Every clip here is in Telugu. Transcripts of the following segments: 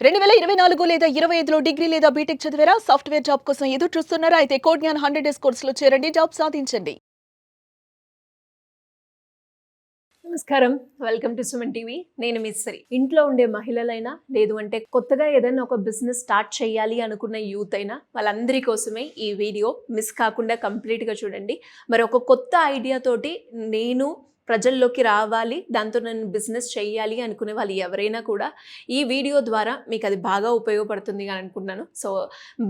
2024 లేదా 25లో డిగ్రీ లేదా బీటెక్ చదివారా? సాఫ్ట్‌వేర్ జాబ్ కోసం ఎదురు చూస్తున్నారా? అయితే కోడ్ జ్ఞాన్ 100 డేస్ కోర్సులో చేరండి, జాబ్ సాధించండి. నమస్కారం, వెల్కమ్ టు సుమన్ టీవీ. నేను మిస్ సిరి. ఇంట్లో ఉండే మహిళలైనా, లేదు అంటే కొత్తగా ఏదైనా ఒక బిజినెస్ స్టార్ట్ చేయాలి అనుకున్న యూత్ అయినా, వాళ్ళందరి కోసమే ఈ వీడియో మిస్ కాకుండా కంప్లీట్గా చూడండి. మరి ఒక కొత్త ఐడియా తోటి నేను ప్రజల్లోకి రావాలి, దాంతో నేను బిజినెస్ చేయాలి అనుకునే వాళ్ళు ఎవరైనా కూడా ఈ వీడియో ద్వారా మీకు అది బాగా ఉపయోగపడుతుంది అని అనుకుంటున్నాను. సో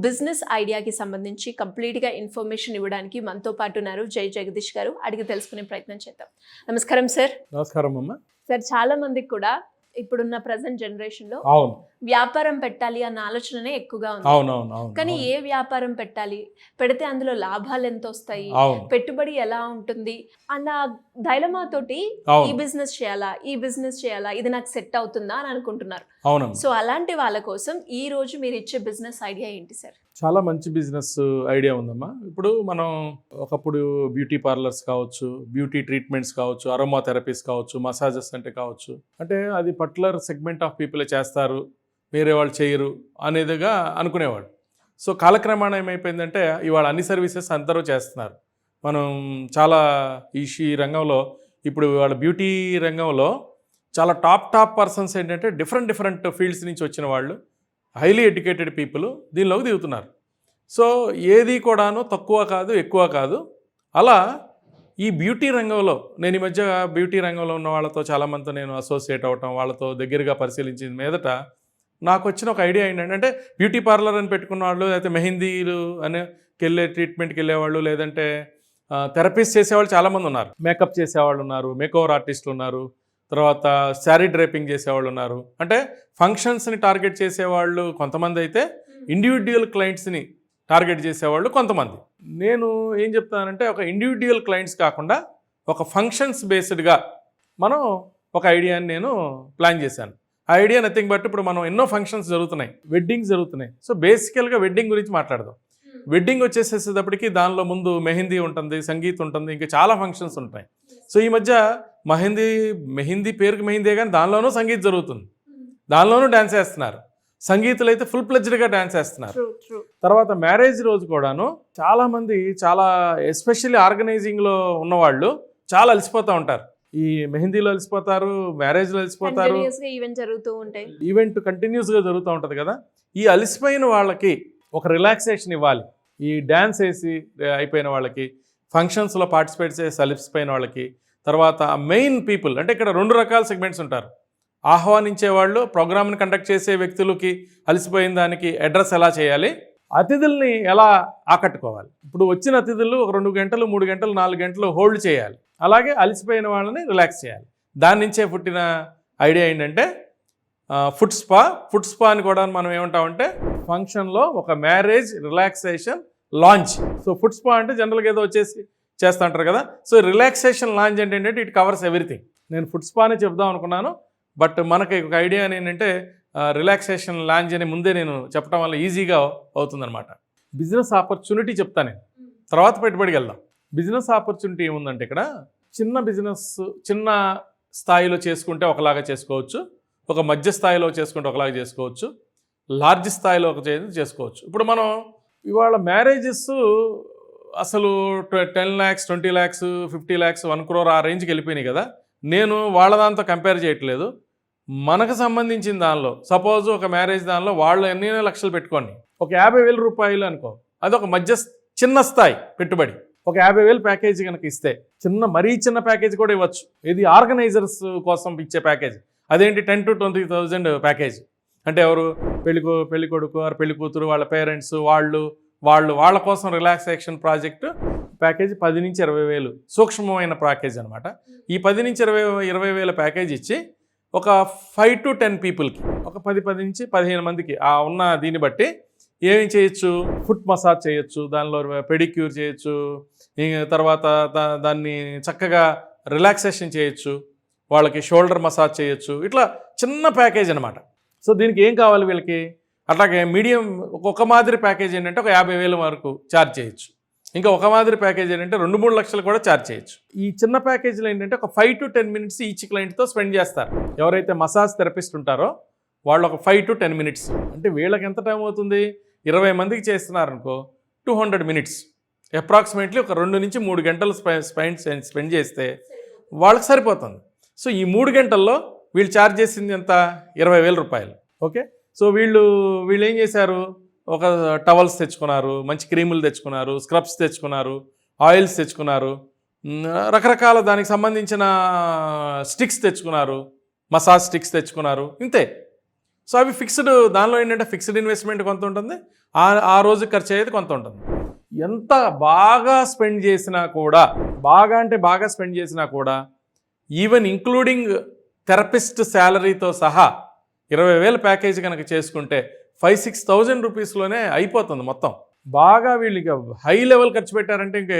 బిజినెస్ ఐడియాకి సంబంధించి కంప్లీట్గా ఇన్ఫర్మేషన్ ఇవ్వడానికి మనతో పాటు ఉన్నారు జై జగదీష్ గారు. అడిగి తెలుసుకునే ప్రయత్నం చేద్దాం. నమస్కారం సార్. నమస్కారం అమ్మ. సార్, చాలా మందికి కూడా ఇప్పుడున్న ప్రజెంట్ జనరేషన్ లో వ్యాపారం పెట్టాలి అన్న ఆలోచననే ఎక్కువగా ఉంది. కానీ ఏ వ్యాపారం పెట్టాలి, పెడితే అందులో లాభాలు ఎంత వస్తాయి, పెట్టుబడి ఎలా ఉంటుంది అన్న డైలమా తోటి ఈ బిజినెస్ చేయాలా, ఇది నాకు సెట్ అవుతుందా అని అనుకుంటున్నారు. సో అలాంటి వాళ్ళ కోసం ఈ రోజు మీరు ఇచ్చే బిజినెస్ ఐడియా ఏంటి సార్? చాలా మంచి బిజినెస్ ఐడియా ఉందమ్మా. ఇప్పుడు మనం ఒకప్పుడు బ్యూటీ పార్లర్స్ కావచ్చు, బ్యూటీ ట్రీట్మెంట్స్ కావచ్చు, అరోమా థెరపీస్ కావచ్చు, మసాజెస్ అంటే కావచ్చు, అంటే అది పర్టికులర్ సెగ్మెంట్ ఆఫ్ పీపులే చేస్తారు, వేరే వాళ్ళు చేయరు అనేదిగా అనుకునేవాడు. సో కాలక్రమేణా ఏమైపోయిందంటే ఇవాళ అన్ని సర్వీసెస్ అందరూ చేస్తున్నారు. మనం చాలా ఈ రంగంలో ఇప్పుడు ఇవాళ బ్యూటీ రంగంలో చాలా టాప్ పర్సన్స్ ఏంటంటే డిఫరెంట్ ఫీల్డ్స్ నుంచి వచ్చిన వాళ్ళు, హైలీ ఎడ్యుకేటెడ్ పీపుల్ దీనిలోకి దిగుతున్నారు. సో ఏది కూడాను తక్కువ కాదు, ఎక్కువ కాదు. అలా ఈ బ్యూటీ రంగంలో నేను ఈ మధ్య బ్యూటీ రంగంలో ఉన్న వాళ్ళతో చాలామందితో నేను అసోసియేట్ అవ్వటం, వాళ్ళతో దగ్గరగా పరిశీలించిన మీదట నాకు వచ్చిన ఒక ఐడియా ఏంటంటే బ్యూటీ పార్లర్ అని పెట్టుకున్న వాళ్ళు, లేకపోతే మెహందీలు అని ట్రీట్మెంట్కి వెళ్ళేవాళ్ళు, లేదంటే థెరపీస్ చేసేవాళ్ళు చాలామంది ఉన్నారు, మేకప్ చేసేవాళ్ళు ఉన్నారు, మేకోవర్ ఆర్టిస్టులు ఉన్నారు, తర్వాత శారీ డ్రైపింగ్ చేసేవాళ్ళు ఉన్నారు. అంటే ఫంక్షన్స్ని టార్గెట్ చేసేవాళ్ళు కొంతమంది అయితే ఇండివిజువల్ క్లయింట్స్ని టార్గెట్ చేసేవాళ్ళు కొంతమంది. నేను ఏం చెప్తానంటే ఒక ఇండివిజువల్ క్లయింట్స్ కాకుండా ఒక ఫంక్షన్స్ బేస్డ్గా మనం ఒక ఐడియాని నేను ప్లాన్ చేశాను. ఆ ఐడియా నథింగ్ బట్ ఇప్పుడు మనం ఎన్నో ఫంక్షన్స్ జరుగుతున్నాయి, వెడ్డింగ్స్ జరుగుతున్నాయి. సో బేసికల్గా వెడ్డింగ్ గురించి మాట్లాడదాం. వెడ్డింగ్ వచ్చేసేటప్పటికి దానిలో ముందు మెహందీ ఉంటుంది, సంగీత్ ఉంటుంది, ఇంకా చాలా ఫంక్షన్స్ ఉంటాయి. సో ఈ మధ్య మెహందీ పేరుకి మెహందీ కానీ దానిలోనూ సంగీత్ జరుగుతుంది, దానిలోనూ డ్యాన్స్ వేస్తున్నారు. సంగీతులు అయితే ఫుల్ ప్లెజ్డ్గా డ్యాన్స్ వేస్తున్నారు. తర్వాత మ్యారేజ్ రోజు కూడాను చాలామంది చాలా ఎస్పెషల్లీ ఆర్గనైజింగ్లో ఉన్నవాళ్ళు చాలా అలసిపోతూ ఉంటారు. ఈ మెహందీలో అలసిపోతారు, మ్యారేజ్లో అలసిపోతారు, ఈవెంట్ కంటిన్యూస్గా జరుగుతూ ఉంటుంది కదా. ఈ అలసిపోయిన వాళ్ళకి ఒక రిలాక్సేషన్ ఇవ్వాలి. ఈ డ్యాన్స్ వేసి అయిపోయిన వాళ్ళకి, ఫంక్షన్స్లో పార్టిసిపేట్ చేసి అలసిపోయిన వాళ్ళకి, తర్వాత మెయిన్ పీపుల్ అంటే ఇక్కడ రెండు రకాల సెగ్మెంట్స్ ఉంటారు. ఆహ్వానించే వాళ్ళు, ప్రోగ్రామ్ని కండక్ట్ చేసే వ్యక్తులకి అలసిపోయిన దానికి అడ్రస్ ఎలా చేయాలి, అతిథుల్ని ఎలా ఆకట్టుకోవాలి. ఇప్పుడు వచ్చిన అతిథులు ఒక 2 గంటలు 3 గంటలు 4 గంటలు హోల్డ్ చేయాలి, అలాగే అలసిపోయిన వాళ్ళని రిలాక్స్ చేయాలి. దాని నుంచే పుట్టిన ఐడియా ఏంటంటే ఫుడ్ స్పా అని కూడా మనం ఏమంటామంటే ఫంక్షన్లో ఒక marriage relaxation launch. So food spa అంటే జనరల్గా ఏదో వచ్చేసి చేస్తూ ఉంటారు కదా. సో రిలాక్సేషన్ లాంచ్ ఏంటంటే ఇట్ కవర్స్ ఎవ్రీథింగ్. నేను ఫుడ్ స్పానే చెప్దాం అనుకున్నాను, బట్ మనకి ఒక ఐడియా ఏంటంటే రిలాక్సేషన్ లాంచ్ అని ముందే నేను చెప్పడం వల్ల ఈజీగా అవుతుందన్నమాట. బిజినెస్ ఆపర్చునిటీ చెప్తాను నేను, తర్వాత పెట్టుబడికి వెళ్దాం. బిజినెస్ ఆపర్చునిటీ ఏముందంటే ఇక్కడ చిన్న బిజినెస్ చిన్న స్థాయిలో చేసుకుంటే ఒకలాగా చేసుకోవచ్చు, ఒక మధ్య స్థాయిలో చేసుకుంటే ఒకలాగా చేసుకోవచ్చు, లార్జ్ స్థాయిలో ఒక చేసుకోవచ్చు. ఇప్పుడు మనం ఇవాళ మ్యారేజెస్ అసలు 10 lakhs 20 lakhs 50 lakhs 1 crore ఆ రేంజ్కి వెళ్ళిపోయినాయి కదా. నేను వాళ్ళ దాంతో కంపేర్ చేయట్లేదు, మనకు సంబంధించిన దానిలో సపోజ్ ఒక మ్యారేజ్ దానిలో వాళ్ళు ఎన్ని లక్షలు పెట్టుకోండి, ఒక 50,000 రూపాయలు అనుకో, అది ఒక చిన్న స్థాయి పెట్టుబడి. ఒక 50,000 ప్యాకేజీ కనుక ఇస్తే, మరీ చిన్న ప్యాకేజ్ కూడా ఇవ్వచ్చు, ఇది ఆర్గనైజర్స్ కోసం ఇచ్చే ప్యాకేజ్. అదేంటి 10 to 20,000 ప్యాకేజ్ అంటే ఎవరు పెళ్లి కొడుకు పెళ్లి కూతురు వాళ్ళ పేరెంట్స్ వాళ్ళ కోసం రిలాక్సేషన్ ప్రాజెక్టు ప్యాకేజ్ 10 నుంచి 20,000 సూక్ష్మమైన ప్యాకేజ్ అనమాట. ఈ 10 నుంచి 20,000 ప్యాకేజ్ ఇచ్చి ఒక 5 to 10 పీపుల్కి, ఒక 10 నుంచి 15 మందికి ఆ ఉన్న దీన్ని బట్టి ఏమి చేయొచ్చు, ఫుట్ మసాజ్ చేయొచ్చు, దానిలో పెడిక్యూర్ చేయొచ్చు, తర్వాత దాన్ని చక్కగా రిలాక్సేషన్ చేయొచ్చు, వాళ్ళకి షోల్డర్ మసాజ్ చేయొచ్చు. ఇట్లా చిన్న ప్యాకేజ్ అనమాట. సో దీనికి ఏం కావాలి వీళ్ళకి, అట్లాగే మీడియం ఒక మాదిరి ప్యాకేజ్ ఏంటంటే ఒక 50,000 వరకు ఛార్జ్ చేయొచ్చు. ఇంకా ఒక మాదిరి ప్యాకేజ్ ఏంటంటే 2-3 లక్షలు కూడా ఛార్జ్ చేయొచ్చు. ఈ చిన్న ప్యాకేజీలో ఏంటంటే ఒక 5 to 10 minutes ఈచ్ క్లయింట్తో స్పెండ్ చేస్తారు. ఎవరైతే మసాజ్ థెరపిస్ట్ ఉంటారో వాళ్ళు ఒక 5 to 10 minutes. అంటే వీళ్ళకి ఎంత టైం అవుతుంది? 20 మందికి చేస్తున్నారనుకో 200 minutes. అప్రాక్సిమేట్లీ ఒక 2 నుంచి 3 గంటలు స్పెండ్ చేస్తే వాళ్ళకి సరిపోతుంది. సో ఈ 3 గంటల్లో వీళ్ళు ఛార్జ్ చేసింది ఎంత? 20,000 రూపాయలు. ఓకే, సో వీళ్ళు ఏం చేశారు? ఒక టవల్స్ తెచ్చుకున్నారు, మంచి క్రీములు తెచ్చుకున్నారు, స్క్రబ్స్ తెచ్చుకున్నారు, ఆయిల్స్ తెచ్చుకున్నారు, రకరకాల దానికి సంబంధించిన స్టిక్స్ తెచ్చుకున్నారు, మసాజ్ స్టిక్స్ తెచ్చుకున్నారు, ఇంతే. సో అవి ఫిక్స్డ్, దానిలో ఏంటంటే ఫిక్స్డ్ ఇన్వెస్ట్మెంట్ కొంత ఉంటుంది, ఆ రోజు ఖర్చు అయ్యేది కొంత ఉంటుంది. ఎంత బాగా స్పెండ్ చేసినా కూడా, బాగా స్పెండ్ చేసినా కూడా, ఈవెన్ ఇంక్లూడింగ్ థెరపిస్ట్ శాలరీతో సహా 20,000 ప్యాకేజ్ కనుక చేసుకుంటే 5,000-6,000 రూపీస్లోనే అయిపోతుంది మొత్తం. బాగా వీళ్ళకి హై లెవెల్ ఖర్చు పెట్టారంటే ఇంకే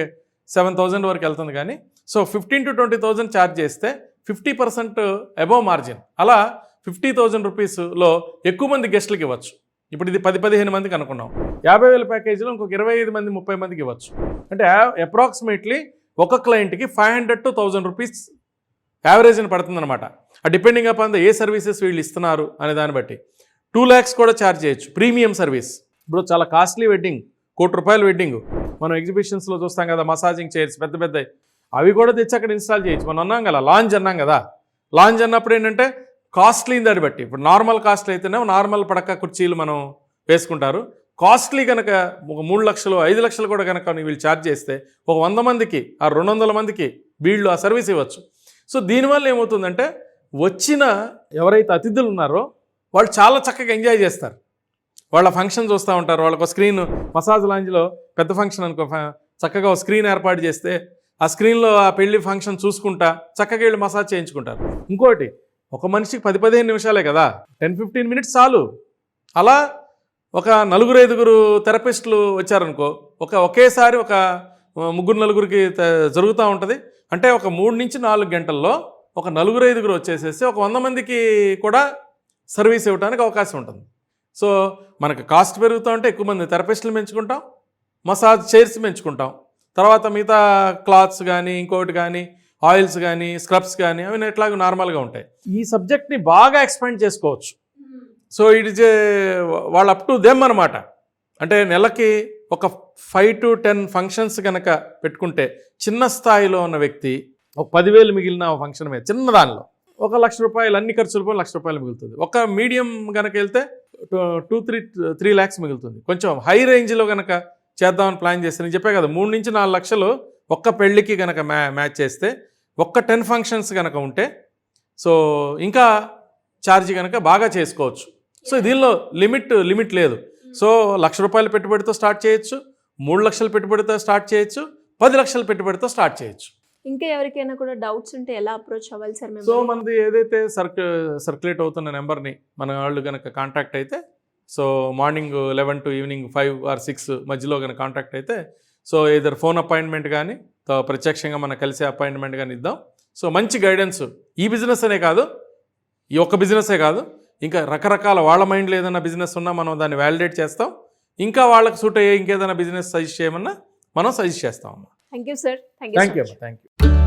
7,000 వరకు వెళ్తుంది. కానీ సో 15,000 to 20,000 ఛార్జ్ చేస్తే 50% అబోవ్ మార్జిన్. అలా 50,000 రూపీస్లో ఎక్కువ మంది గెస్ట్లకి ఇవ్వచ్చు. ఇప్పుడు ఇది 10-15 మందికి అనుకున్నాం. 50,000 ప్యాకేజీలో ఇంకొక 25 మంది 30 మందికి ఇవ్వచ్చు. అంటే అప్రాక్సిమేట్లీ ఒక క్లయింట్కి 500 to 1,000 రూపీస్ యావరేజ్ అని పడుతుంది అనమాట. డిపెండింగ్ అపాన్ ఏ సర్వీసెస్ వీళ్ళు ఇస్తున్నారు అనే దాన్ని బట్టి 2 lakhs కూడా ఛార్జ్ చేయొచ్చు. Premium service. ఇప్పుడు చాలా కాస్ట్లీ వెడ్డింగ్, ₹1,00,00,000 వెడ్డింగ్ మనం ఎగ్జిబిషన్స్లో చూస్తాం కదా, మసాజింగ్ చైర్స్ పెద్ద అవి కూడా తెచ్చి అక్కడ ఇన్స్టాల్ చేయొచ్చు. మనం అన్నాం కదా లాంజ్ అన్నాం కదా, లాంజ్ అన్నప్పుడు ఏంటంటే కాస్ట్లీ దాన్ని బట్టి, ఇప్పుడు నార్మల్ కాస్ట్ అయితేనే నార్మల్ పడక కుర్చీలు మనం వేసుకుంటారు. కాస్ట్లీ కనుక ఒక 3 లక్షలు 5 లక్షలు కూడా కనుక వీళ్ళు ఛార్జ్ చేస్తే ఒక 100 మందికి 200 మందికి వీళ్ళు ఆ సర్వీస్ ఇవ్వచ్చు. సో దీనివల్ల ఏమవుతుందంటే వచ్చిన ఎవరైతే అతిథులు ఉన్నారో వాళ్ళు చాలా చక్కగా ఎంజాయ్ చేస్తారు. వాళ్ళ ఫంక్షన్ చూస్తూ ఉంటారు. వాళ్ళకు స్క్రీన్, మసాజ్ లాంజ్లో పెద్ద ఫంక్షన్ అనుకో, చక్కగా ఒక స్క్రీన్ ఏర్పాటు చేస్తే ఆ స్క్రీన్లో ఆ పెళ్లి ఫంక్షన్ చూసుకుంటా చక్కగా వీళ్ళు మసాజ్ చేయించుకుంటారు. ఇంకోటి, ఒక మనిషికి 10-15 నిమిషాలే కదా, 10-15 minutes చాలు. అలా ఒక 4-5 థెరపిస్టులు వచ్చారనుకో, ఒకేసారి ఒక 3-4 జరుగుతూ ఉంటుంది. అంటే ఒక 3 నుంచి 4 గంటల్లో ఒక 4-5 వచ్చేసేసి ఒక 100 మందికి కూడా సర్వీస్ ఇవ్వడానికి అవకాశం ఉంటుంది. సో మనకు కాస్ట్ పెరుగుతూ ఉంటే ఎక్కువ మంది థెరపిస్టులు పెంచుకుంటాం, మసాజ్ చైర్స్ పెంచుకుంటాం, తర్వాత మిగతా క్లాత్స్ కానీ ఇంకోటి కానీ ఆయిల్స్ కానీ స్క్రబ్స్ కానీ అవి ఎట్లాగో నార్మల్గా ఉంటాయి. ఈ సబ్జెక్ట్ని బాగా ఎక్స్పాండ్ చేసుకోవచ్చు. సో ఇట్ ఈజ్ వాళ్ళు అప్ టు దెమ్ అనమాట. అంటే నెలకి ఒక 5 to 10 ఫంక్షన్స్ కనుక పెట్టుకుంటే చిన్న స్థాయిలో ఉన్న వ్యక్తి ఒక 10,000 మిగిలిన ఫంక్షన్ మీద చిన్న దానిలో ఒక ₹1,00,000 అన్ని ఖర్చులు పోయి ₹1,00,000 మిగులుతుంది. ఒక మీడియం కనుక వెళ్తే 2-3 lakhs మిగులుతుంది. కొంచెం హై రేంజ్లో కనుక చేద్దామని ప్లాన్ చేస్తే, నేను చెప్పే కదా 3 నుంచి 4 లక్షలు ఒక్క పెళ్ళికి కనుక మ్యాచ్ చేస్తే, ఒక్క 10 ఫంక్షన్స్ కనుక ఉంటే సో ఇంకా ఛార్జ్ కనుక బాగా చేసుకోవచ్చు. సో దీనిలో లిమిట్ లేదు. సో ₹1,00,000 పెట్టుబడితో స్టార్ట్ చేయొచ్చు, 3 లక్షల పెట్టుబడితో స్టార్ట్ చేయొచ్చు, 10 లక్షల పెట్టుబడితో స్టార్ట్ చేయొచ్చు. ఇంకా ఎవరికైనా కూడా డౌట్స్ ఉంటే ఎలా అప్రోచ్ అవ్వాలి సార్? సో మనది ఏదైతే సర్క్యులేట్ అవుతున్న నెంబర్ని మన వాళ్ళు కనుక కాంటాక్ట్ అయితే, so morning 11 to evening 5 or 6 మధ్యలో కనుక కాంటాక్ట్ అయితే, సో ఏదర్ ఫోన్ అపాయింట్మెంట్ కానీ ప్రత్యక్షంగా మనం కలిసే అపాయింట్మెంట్ కానీ ఇద్దాం. సో మంచి గైడెన్స్, ఈ బిజినెస్ అనే కాదు, ఈ ఒక్క బిజినెసే కాదు, ఇంకా రకరకాల వాళ్ళ మైండ్లో ఏదైనా బిజినెస్ ఉన్నా మనం దాన్ని వ్యాలిడేట్ చేస్తాం. ఇంకా వాళ్ళకి సూట్ అయ్యే ఇంకేదైనా బిజినెస్ సజెస్ట్ చేయమన్నా మనం సజెస్ట్ చేస్తాం అమ్మా. Thank you sir. Thank you.